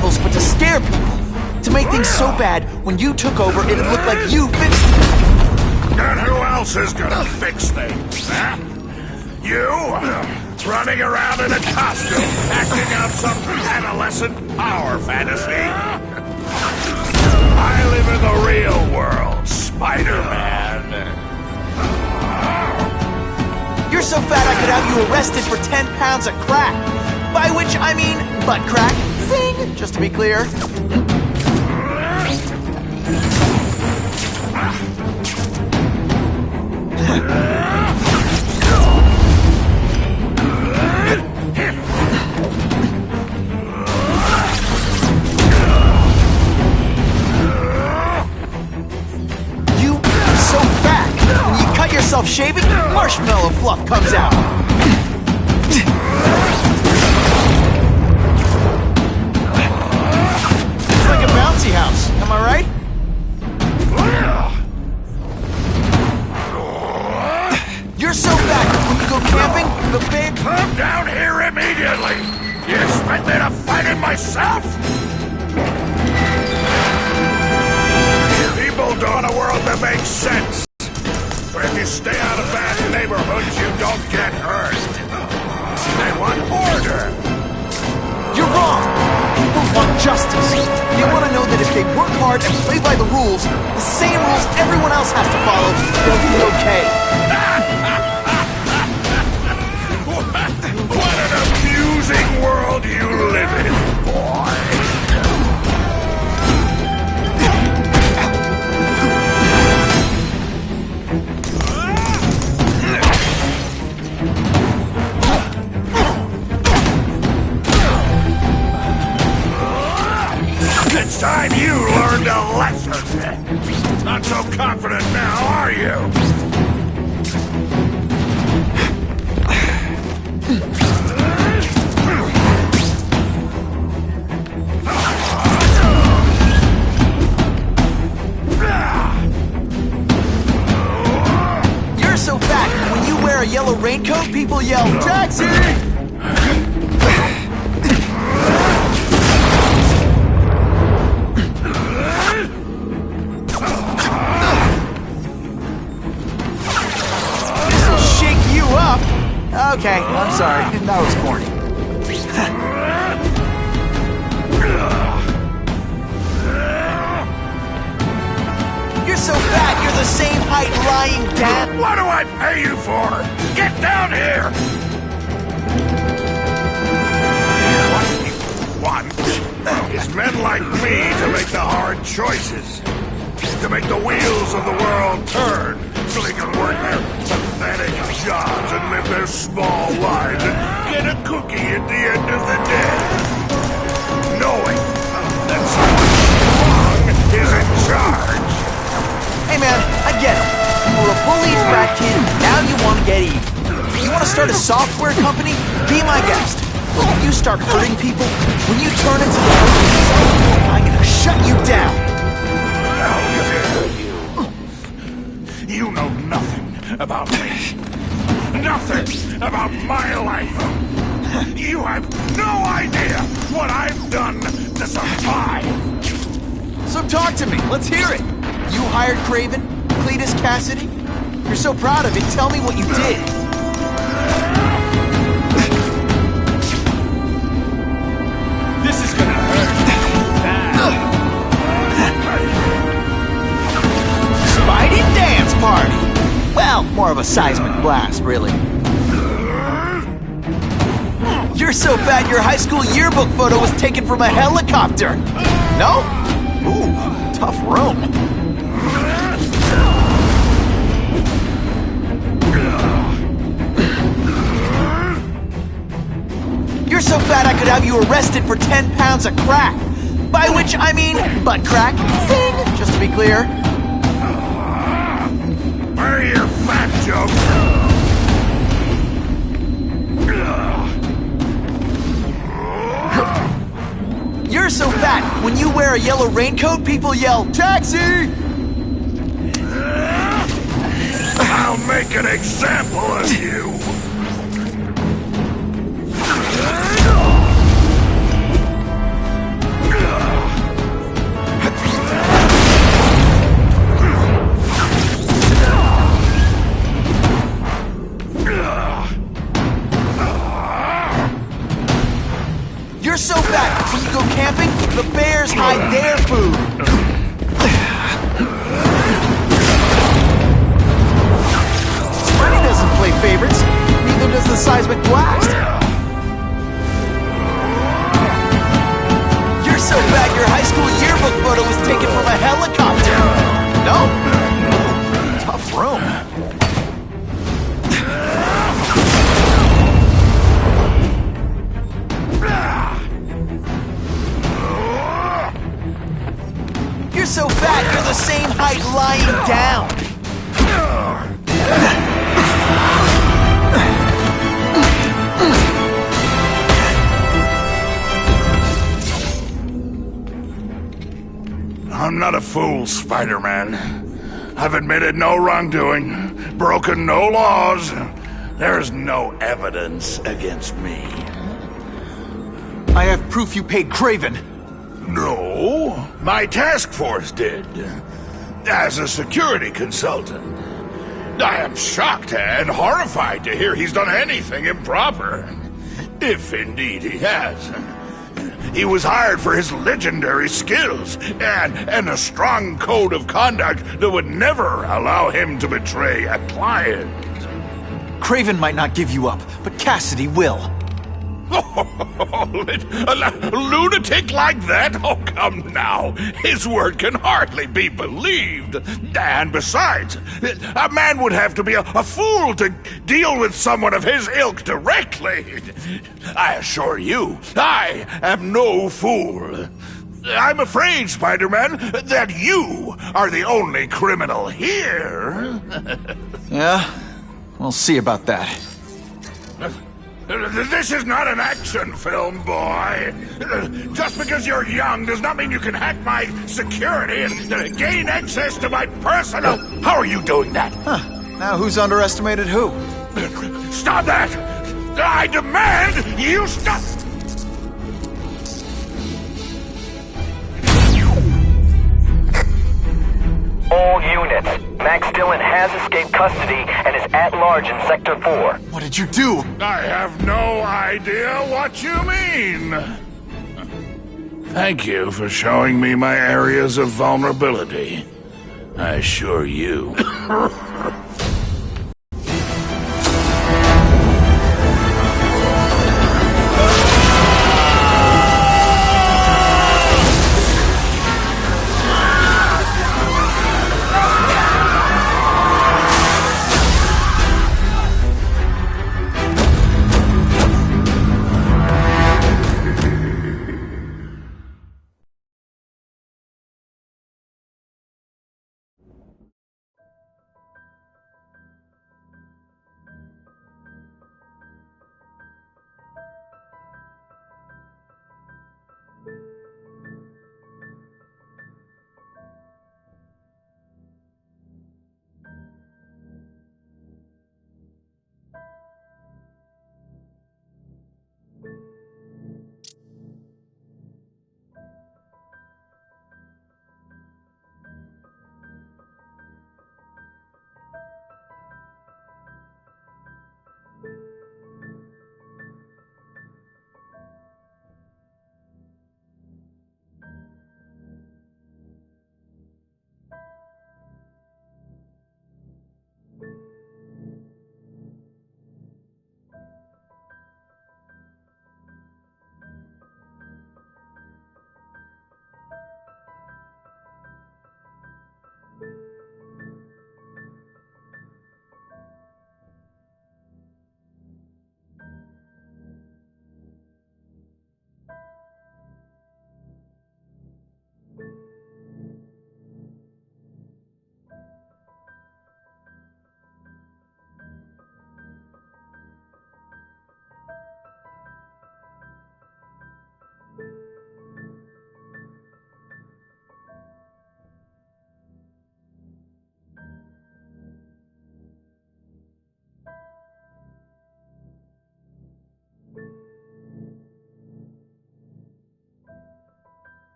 rivals, but to scare people. To make things so bad, when you took over, it'd look like you fixed it. And who else is gonna fix things, huh? You? Running around in a costume, acting out some adolescent power fantasy? I live in the real world, Spider-Man. You're so fat I could have you arrested for 10 pounds of crack. By which I mean butt crack. Zing! Just to be clear. Shaving, marshmallow fluff comes out. It's like a bouncy house, am I right? You're so fat when you go camping, the babe... Come down here immediately! You expect me to fight it myself? People don't want a world that makes sense. But if you stay out of bad neighborhoods, you don't get hurt. They want order. You're wrong. People want justice. They want to know that if they work hard and play by the rules, the same rules everyone else has to follow, they'll be okay. What an amusing world you live in, boy. It's time you learned a lesson. Not so confident now, are you? You're so fat, when you wear a yellow raincoat, people yell, "Taxi!" Okay, I'm sorry. That was corny. You're so fat, you're the same height lying down. What do I pay you for? Get down here! What people want is men like me to make the hard choices. To make the wheels of the world turn so they can work their pathetic jobs and live their small lives and get a cookie at the end of the day. Knowing that someone strong is in charge. Hey man, I get it. You were a bullied fat kid, now you want to get even. You want to start a software company? Be my guest. But when you start hurting people, when you turn into the police, I'm gonna shut you down. You know nothing about me. Nothing about my life. You have no idea what I've done to survive. So talk to me. Let's hear it. You hired Craven, Cletus Cassidy? You're so proud of it. Tell me what you did. This is gonna hurt. Spidey dance party! Well, more of a seismic blast, really. You're so fat your high school yearbook photo was taken from a helicopter! No? Ooh, tough room. You're so fat I could have you arrested for 10 pounds of crack. By which I mean butt crack. Zing! Just to be clear. Where are your fat jokes? You're so fat, when you wear a yellow raincoat, people yell, "Taxi!" I'll make an example of you. You're so fat, when you go camping, the bears hide their food. Freddy doesn't play favorites, neither does the seismic blast. You're so fat, your high school yearbook photo was taken from a helicopter. No? Tough room. You're so fat, you're the same height lying down. I'm not a fool, Spider-Man. I've admitted no wrongdoing, broken no laws. There's no evidence against me. I have proof you paid Craven. No, my task force did. As a security consultant. I am shocked and horrified to hear he's done anything improper. If indeed he has. He was hired for his legendary skills and a strong code of conduct that would never allow him to betray a client. Craven might not give you up, but Cassidy will. A lunatic like that? Oh, come now. His word can hardly be believed. And besides, a man would have to be a fool to deal with someone of his ilk directly. I assure you, I am no fool. I'm afraid, Spider-Man, that you are the only criminal here. Yeah? We'll see about that. This is not an action film, boy. Just because you're young does not mean you can hack my security and gain access to my personal... How are you doing that? Huh. Now who's underestimated who? Stop that! I demand you stop... All units. Max Dillon has escaped custody and is at large in Sector 4. What did you do? I have no idea what you mean. Thank you for showing me my areas of vulnerability. I assure you...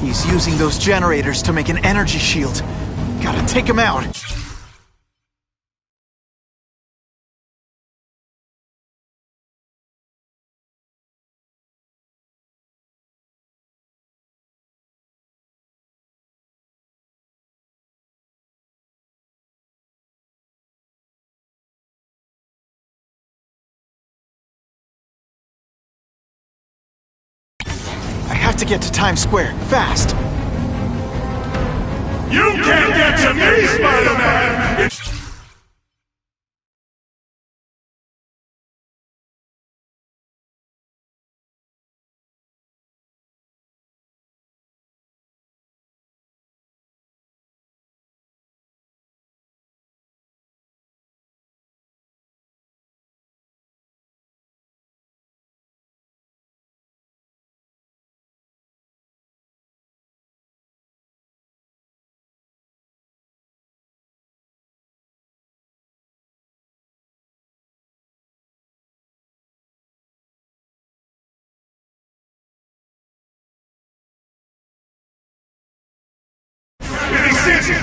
He's using those generators to make an energy shield. Gotta take him out. I have to get to Times Square, fast! You can't get to me, Spider-Man!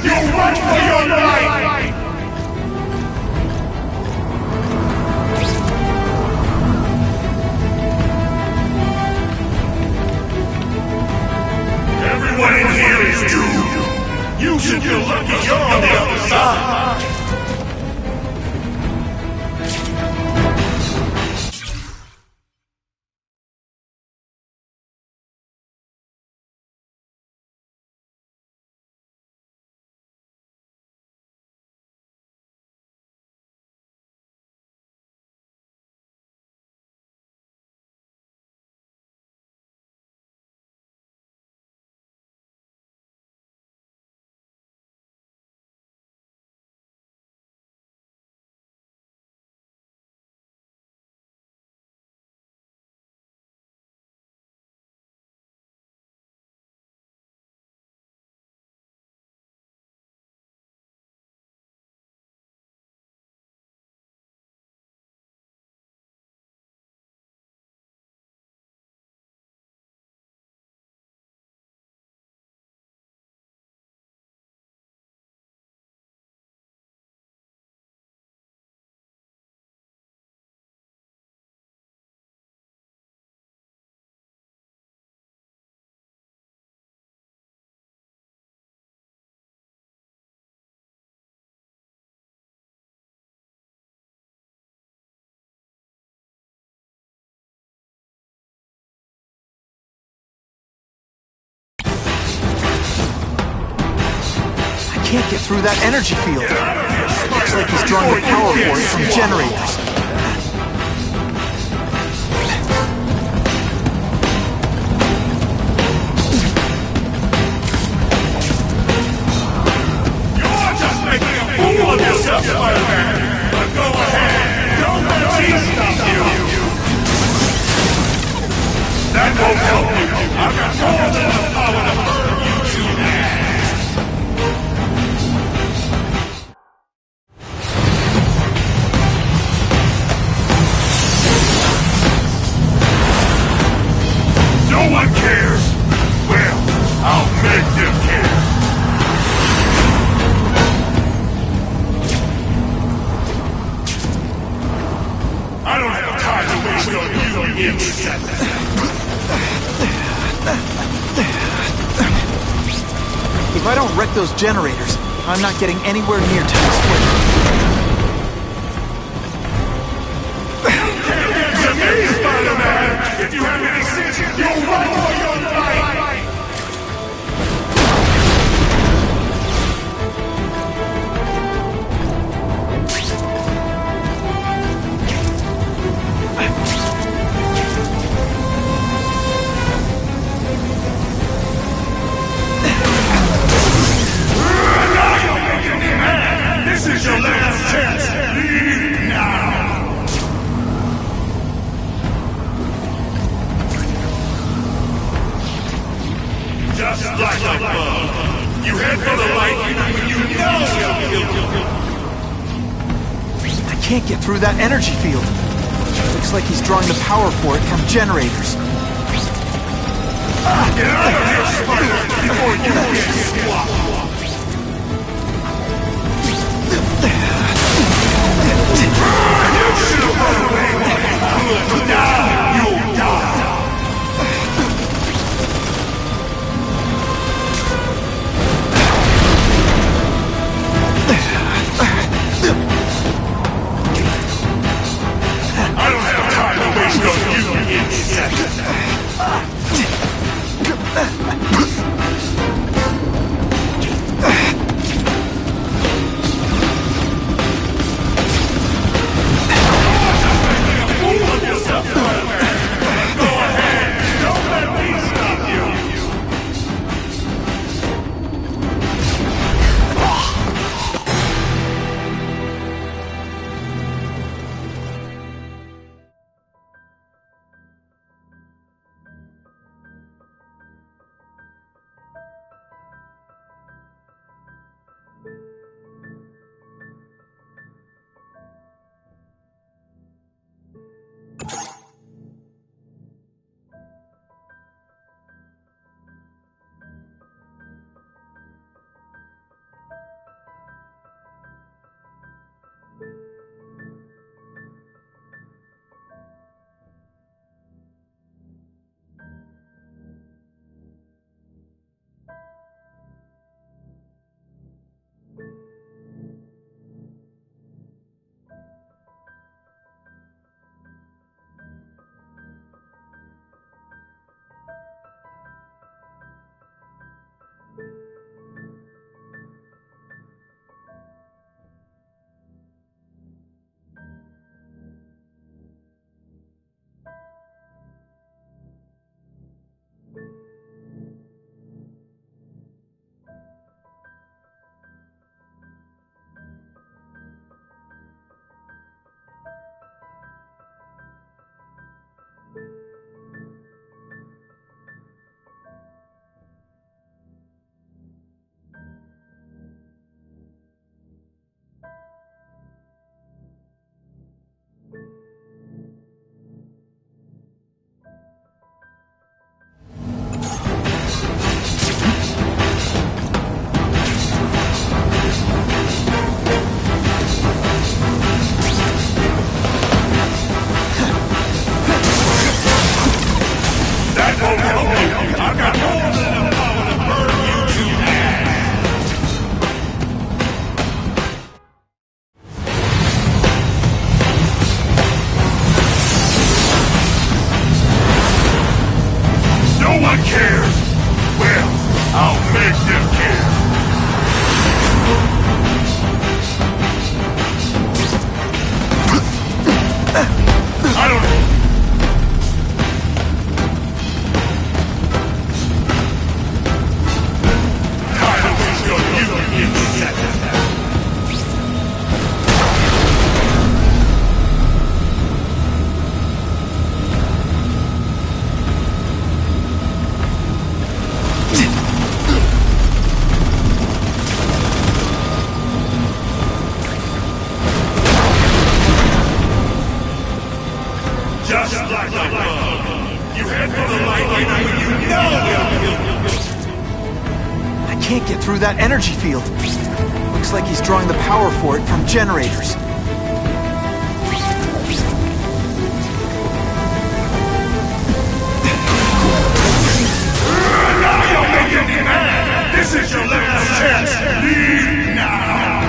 You run for your life! Everyone in here is doomed. You should feel lucky you're on the other side. Can't get through that energy field. Looks like he's drawing the power for it from generators. You're just making a fool of yourself, Spider-Man! But go ahead! Don't let me stop you! That won't help you! I've got more than the power to burn you to death! No one cares! Well, I'll make them care! I don't have time to waste on you, insect! If I don't wreck those generators, I'm not getting anywhere near Times Square. To me, Spider-Man! If you have any sense, you'll run for your life! This is your last chance! Leave now! Just like a bug. You head for the light even when you know it'll kill you. I can't get through that energy field. Looks like he's drawing the power for it from generators. Get out of here, spider before you get squat. You should have run away. But now you'll die. I don't have time to waste on you, insect. Can't get through that energy field. Looks like he's drawing the power for it from generators. Now you're making me mad! This is your last chance! Leave now!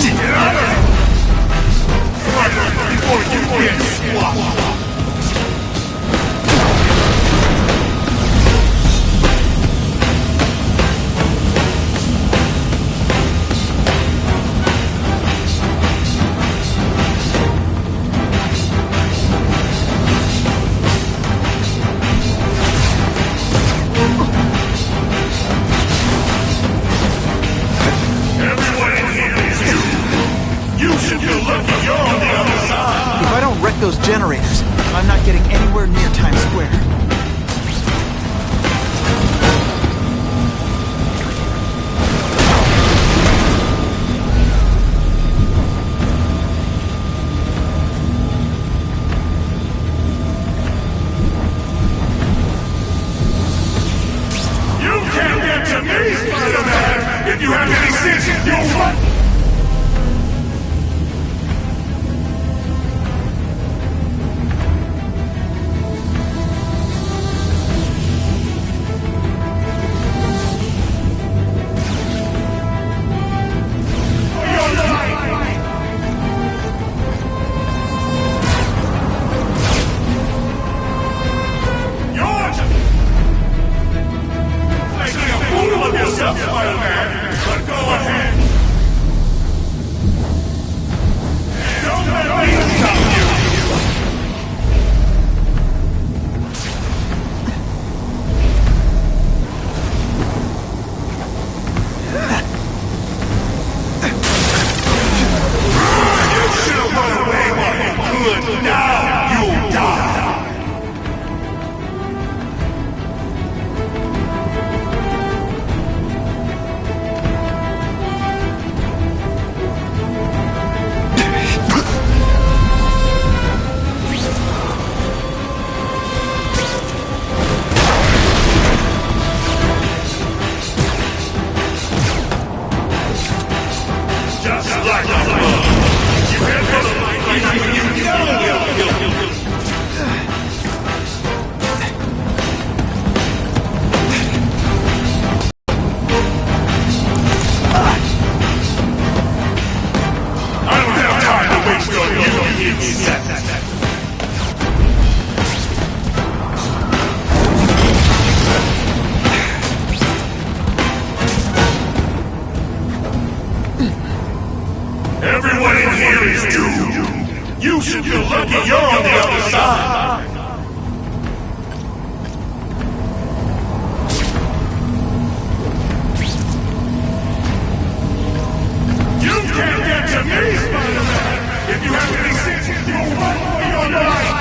Get out of here! Before you get squat! Those generators, I'm not getting anywhere near Times Square. Everyone in here is doomed. You should feel lucky you're on the other side. You can't get to me, Spider-Man! If you have any sense, you'll run for your life!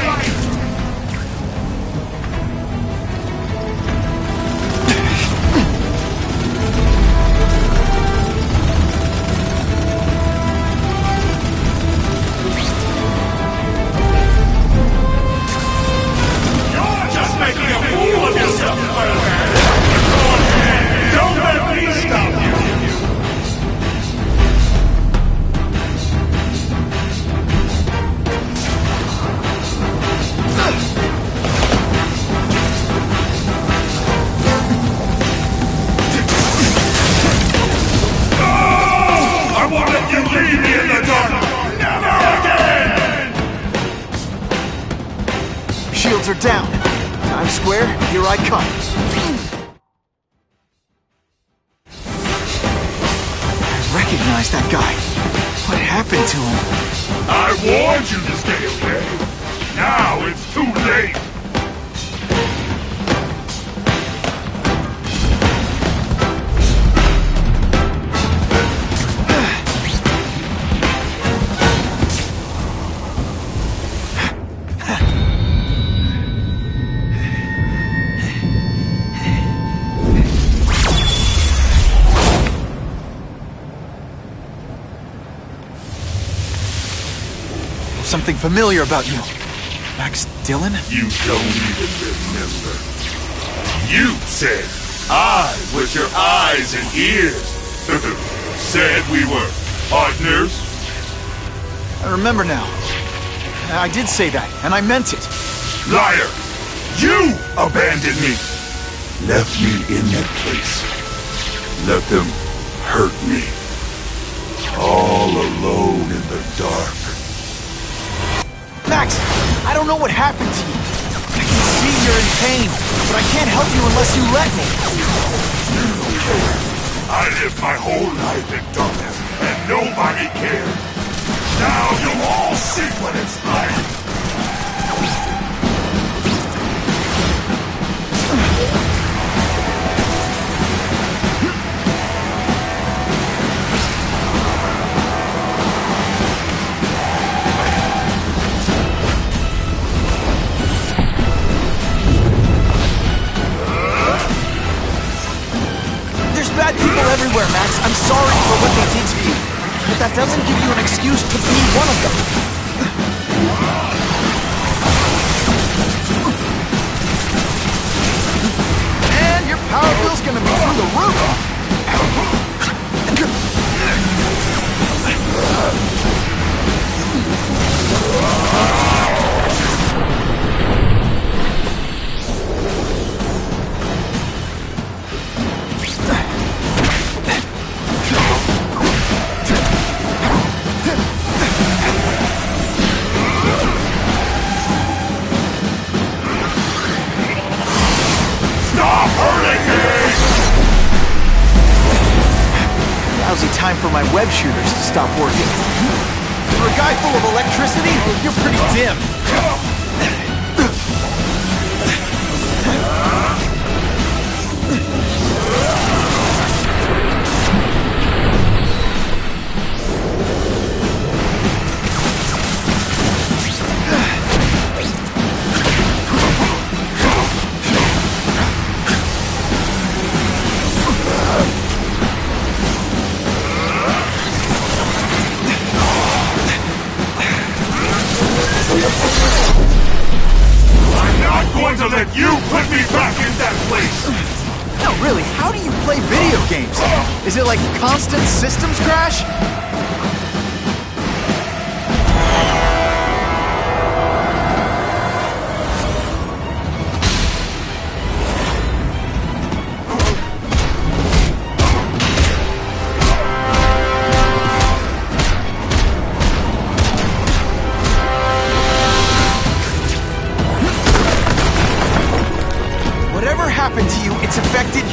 You're just making a fool of yourself, Spider-Man! Go ahead! Don't let me stop you! I won't let you leave me in the dark! Never again! Shields are down. Times Square, here I come. I recognize that guy. What happened to him? I warned you to stay away. Now it's too late. Something familiar about you. Max Dillon? You don't even remember. You said I was your eyes and ears. Said we were partners. I remember now. I did say that, and I meant it. Liar! You abandoned me. Left me in that place. Let them hurt me. All alone in the dark. Max, I don't know what happened to you. I can see you're in pain, but I can't help you unless you let me. I lived my whole life in darkness, and nobody cared. Now you'll all see what it's like. Bad people everywhere, Max. I'm sorry for what they did to you. But that doesn't give you an excuse to be one of them. And your power bill's gonna be through the roof. Lousy time for my web shooters to stop working. For a guy full of electricity, you're pretty dim. I'm not going to let you put me back in that place! No, really, how do you play video games? Is it like constant systems crash?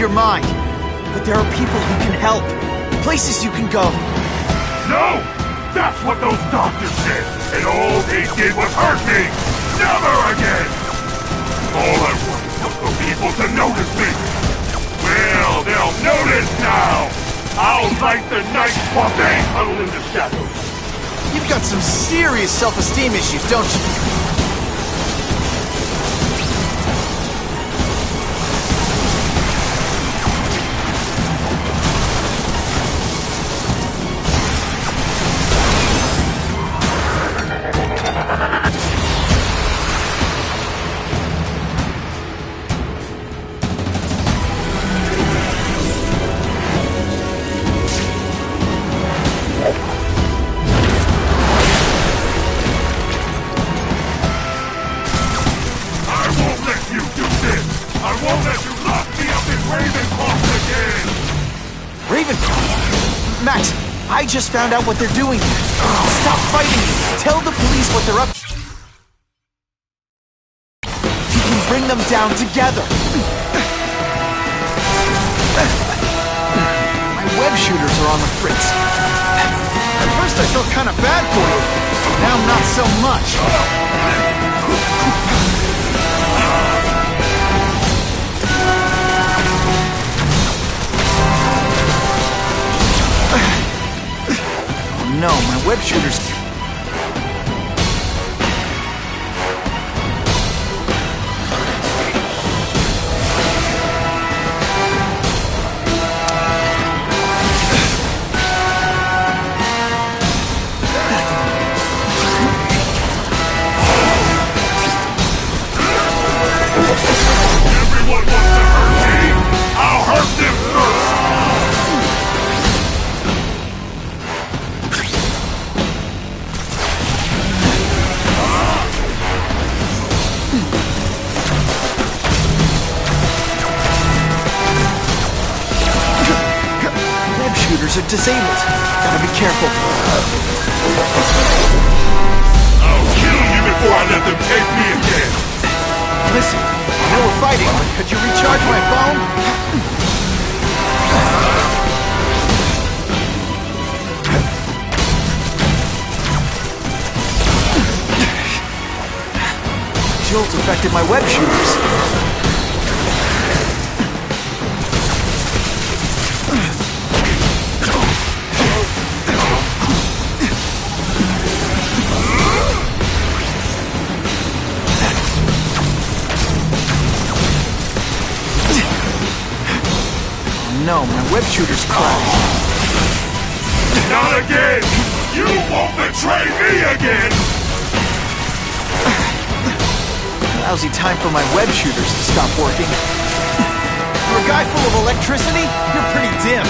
your mind. But there are people who can help. Places you can go. No! That's what those doctors said, and all they did was hurt me! Never again! All I wanted was for people to notice me! Well, they'll notice now! I'll light the night while they huddle in the shadows! You've got some serious self-esteem issues, don't you? Max, I just found out what they're doing. Stop fighting! Tell the police what they're up to. You can bring them down together. My web shooters are on the fritz. At first I felt kind of bad for you. Now not so much. No, my web shooters... Everyone wants to hurt me! I'll hurt them first! Are disabled. Gotta be careful. I'll kill you before I let them take me again! Listen, I know we're fighting, but could you recharge my phone? Jolt affected my web shooters. No, my web shooter's crashed. Not again! You won't betray me again! Lousy time for my web shooters to stop working. For a guy full of electricity, you're pretty dim.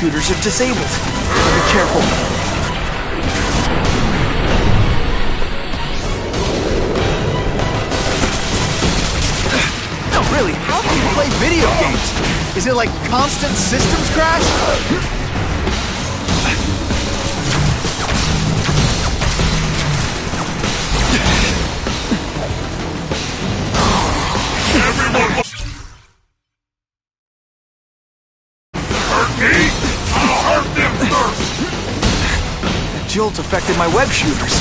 shooters are disabled. Be careful. No, really, how do you play video games? Is it like constant systems crash? Everyone hurt me, I'll hurt them first! That jolt affected my web shooters.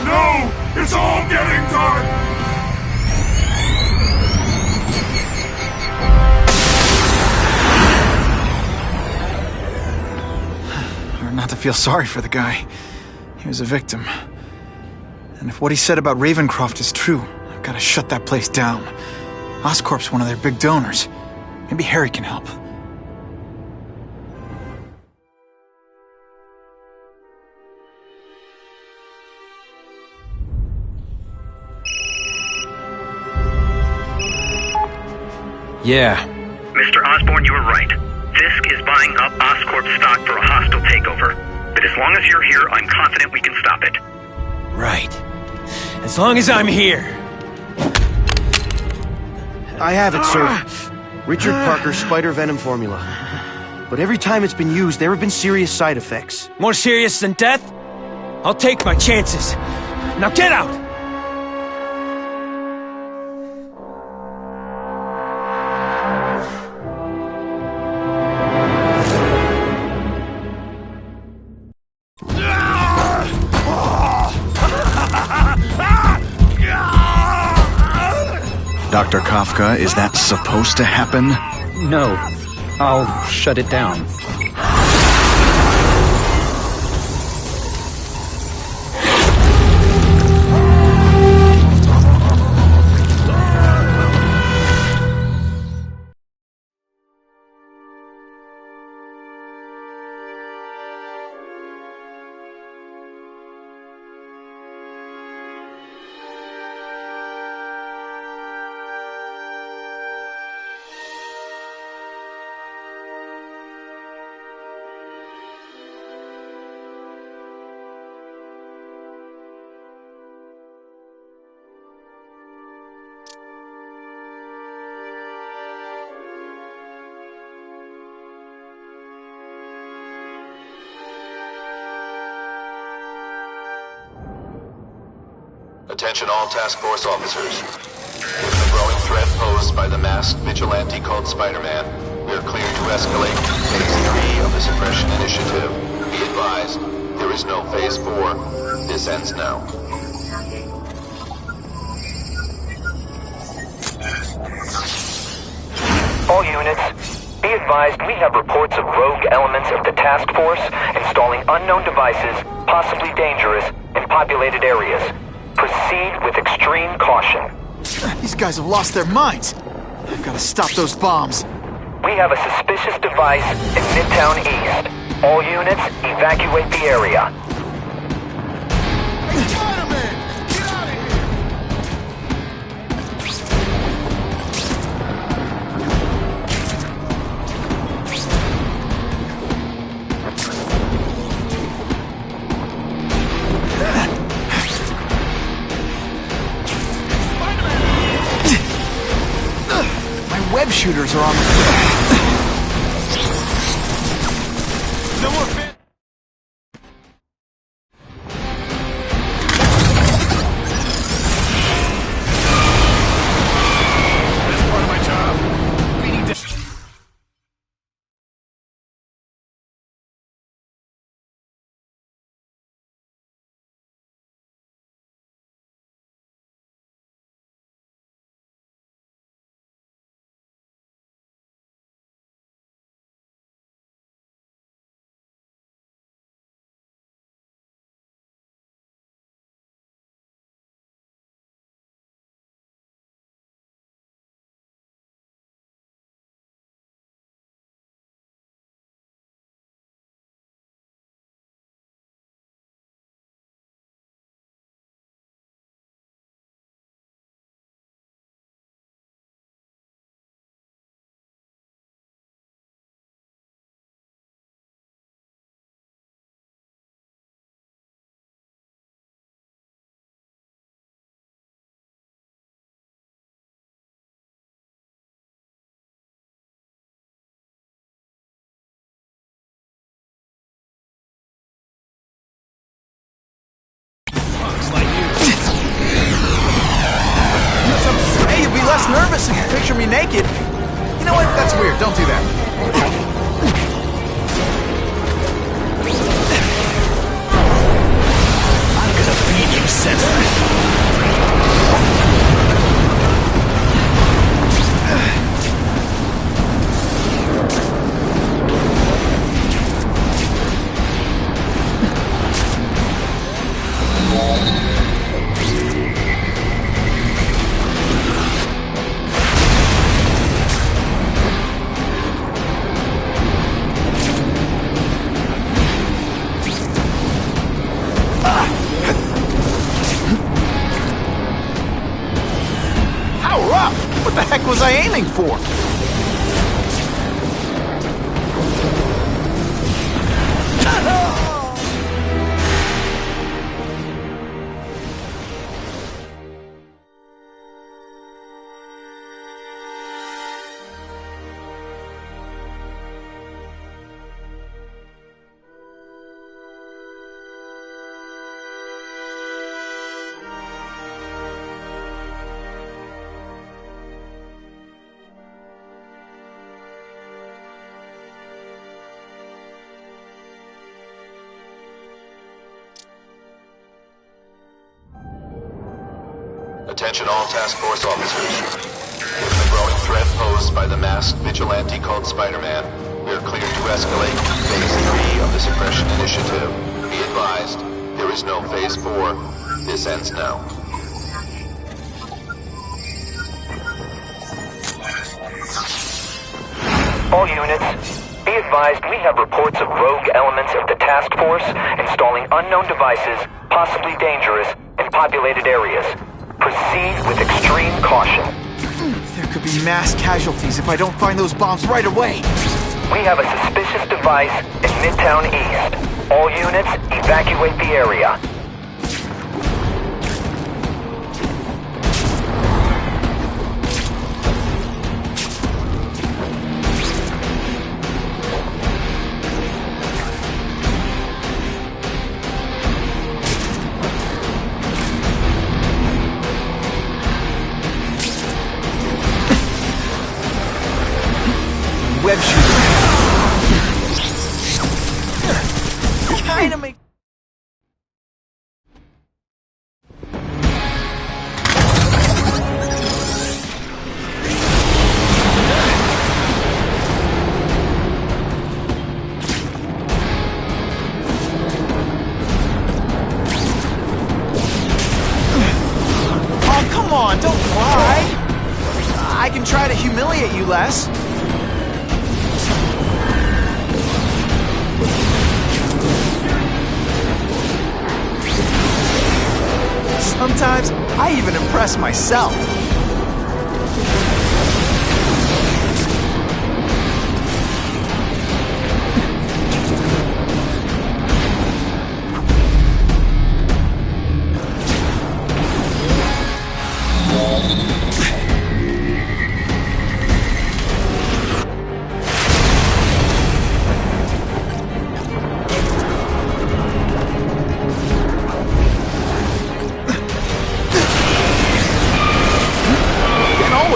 No! It's all getting dark! Hard not to feel sorry for the guy. He was a victim. And if what he said about Ravencroft is true, I've got to shut that place down. Oscorp's one of their big donors. Maybe Harry can help. Yeah. Mr. Osborn, you were right. Fisk is buying up Oscorp stock for a hostile takeover. But as long as you're here, I'm confident we can stop it. Right. As long as I'm here. I have it, sir. Richard Parker's spider venom formula. But every time it's been used, there have been serious side effects. More serious than death? I'll take my chances. Now get out! Dr. Kafka, is that supposed to happen? No. I'll shut it down. Attention all task force officers. Given the growing threat posed by the masked vigilante called Spider-Man, we are cleared to escalate to Phase 3 of the Suppression Initiative. Be advised, there is no Phase 4. This ends now. All units, be advised we have reports of rogue elements of the task force installing unknown devices, possibly dangerous, in populated areas. Proceed with extreme caution. These guys have lost their minds. I've got to stop those bombs. We have a suspicious device in Midtown East. All units, evacuate the area. Web shooters are on the... No more fit. less nervous if you picture me naked. You know what? That's weird. Don't do that. I'm gonna beat you senseless. Power up! What the heck was I aiming for? Attention all task force officers. Given the growing threat posed by the masked vigilante called Spider-Man, we are cleared to escalate Phase 3 of the Suppression Initiative. Be advised, there is no Phase 4. This ends now. All units, be advised we have reports of rogue elements of the task force installing unknown devices, possibly dangerous, in populated areas. Proceed with extreme caution. There could be mass casualties if I don't find those bombs right away. We have a suspicious device in Midtown East. All units, evacuate the area. Web shooter. Kinda make... Oh, come on, don't cry. I can try to humiliate you less. Sometimes, I even impress myself.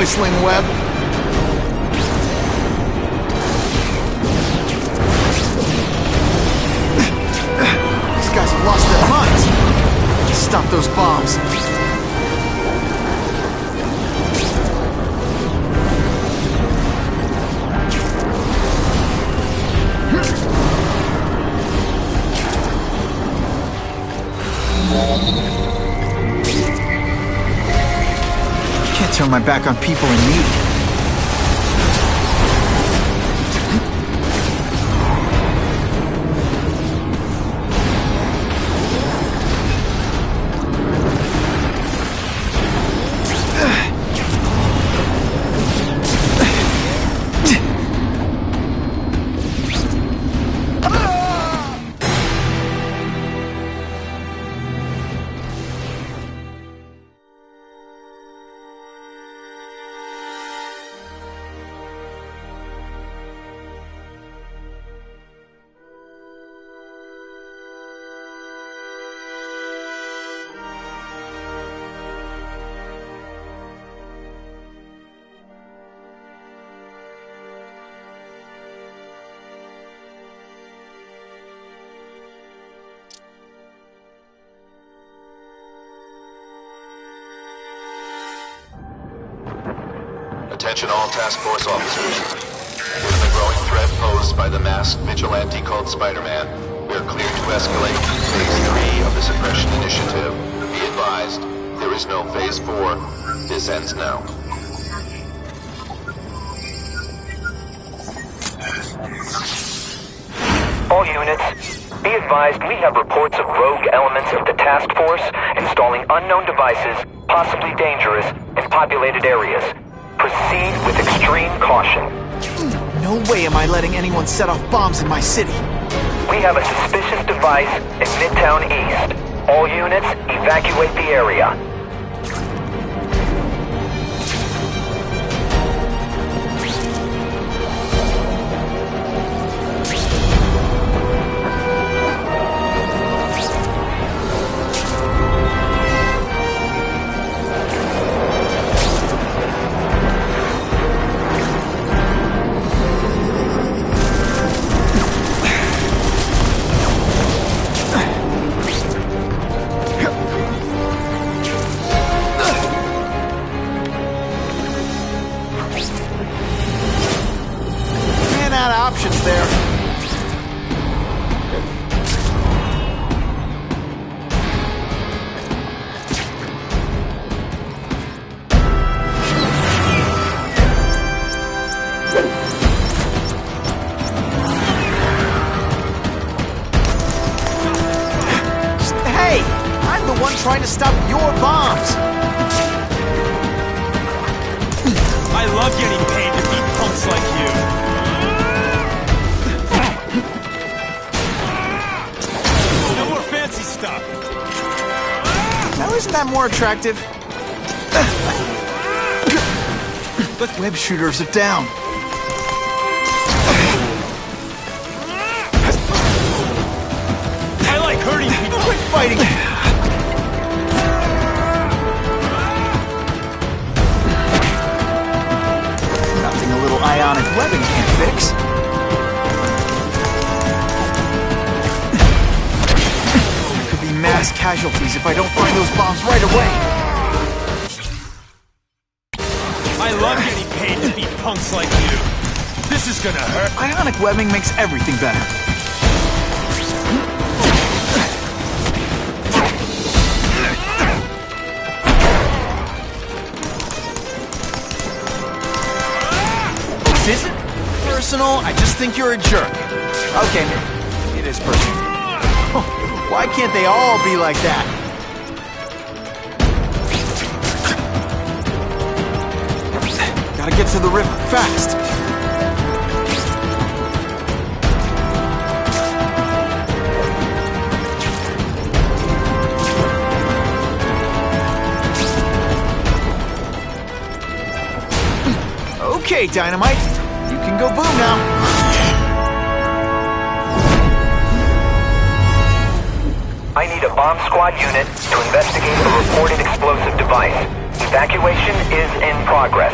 Sling web. These guys have lost their minds. Stop those bombs. Can't turn my back on people in need. Attention all task force officers. Given the growing threat posed by the masked vigilante called Spider-Man, we are cleared to escalate Phase 3 of the Suppression Initiative. Be advised, there is no Phase 4. This ends now. All units, be advised we have reports of rogue elements of the task force installing unknown devices, possibly dangerous, in populated areas. Proceed with extreme caution. No way am I letting anyone set off bombs in my city. We have a suspicious device in Midtown East. All units, evacuate the area. Options there. Hey, I'm the one trying to stop your bombs. I love getting paid to beat punks like you. Stuff. Now isn't that more attractive? But web shooters are down. I like hurting people. Quit fighting. Nothing a little ionic webbing can't fix. Mass casualties if I don't find those bombs right away. I love getting paid to beat punks like you. This is gonna hurt. Ionic webbing makes everything better. This isn't personal, I just think you're a jerk. Okay, it is personal. Why can't they all be like that? Gotta get to the river, fast! Okay, Dynamite, you can go boom now. I need a bomb squad unit to investigate a reported explosive device. Evacuation is in progress.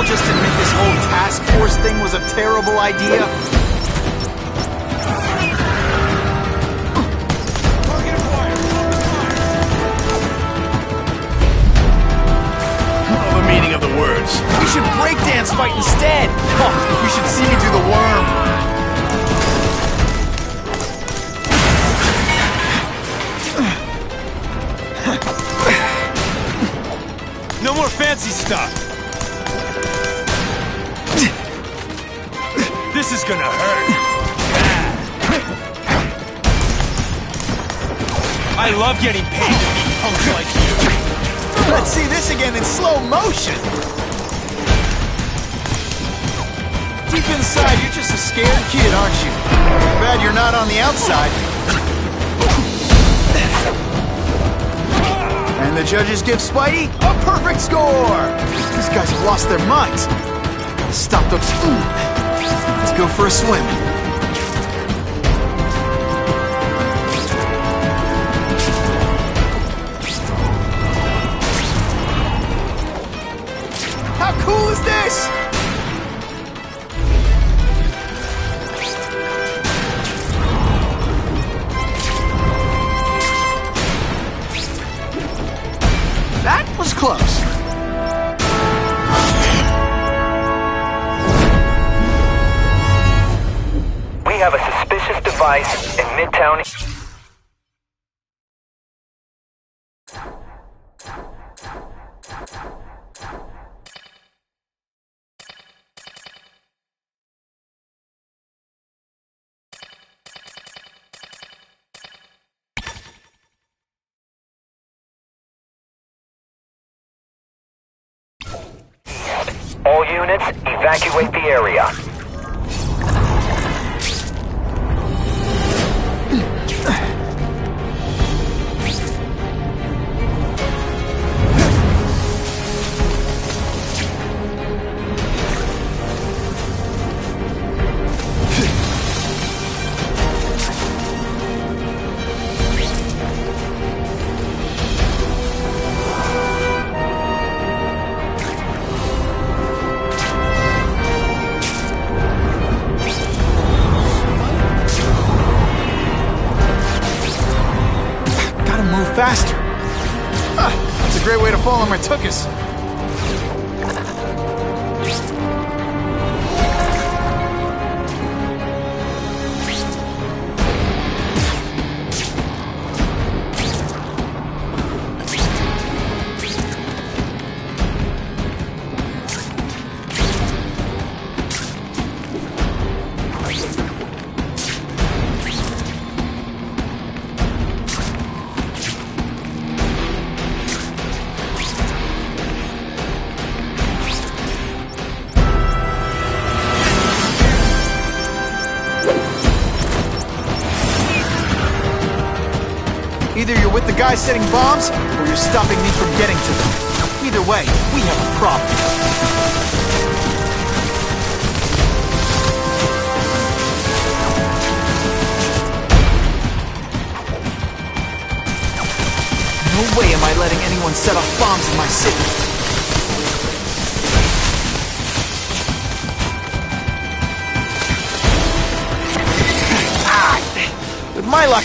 Just admit this whole task force thing was a terrible idea? Oh, the meaning of the words. We should breakdance fight instead! Oh, you should see me do the worm. No more fancy stuff. This is gonna hurt. I love getting paid to beat punks like you. Let's see this again in slow motion. Deep inside, you're just a scared kid, aren't you? Bad you're not on the outside. And the judges give Spidey a perfect score! These guys have lost their minds. Gotta stop those... Let's go for a swim. How cool is this? That was close. We have a suspicious device in Midtown. All units, evacuate the area. Faster. That's a great way to fall on my tuchus. Either you're with the guy setting bombs, or you're stopping me from getting to them. Either way, we have a problem. No way am I letting anyone set off bombs in my city. With my luck...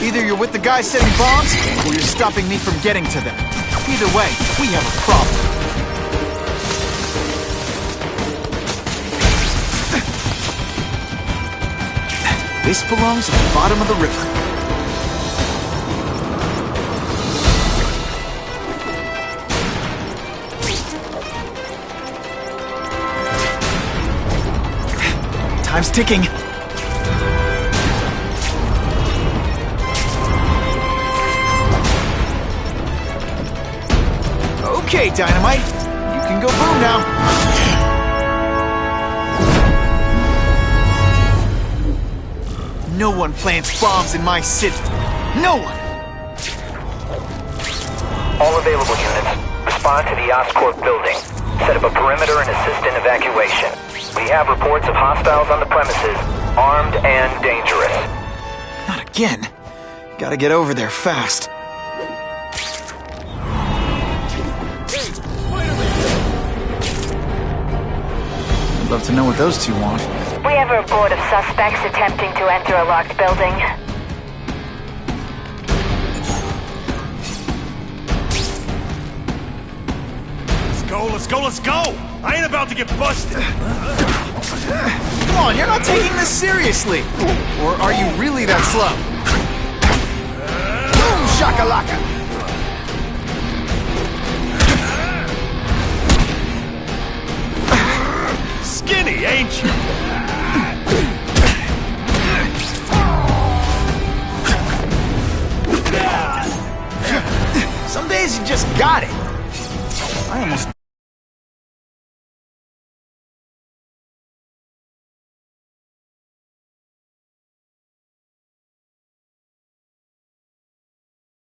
Either you're with the guy setting bombs, or you're stopping me from getting to them. Either way, we have a problem. This belongs at the bottom of the river. Time's ticking. Okay, Dynamite. You can go boom now. No one plants bombs in my city. No one! All available units, respond to the Oscorp building. Set up a perimeter and assist in evacuation. We have reports of hostiles on the premises, armed and dangerous. Not again. Gotta get over there fast. I'd love to know what those two want. We have a report of suspects attempting to enter a locked building. Let's go, let's go! I ain't about to get busted! Come on, you're not taking this seriously! Or are you really that slow? Boom shakalaka! Skinny, ain't you? Some days you just got it. I almost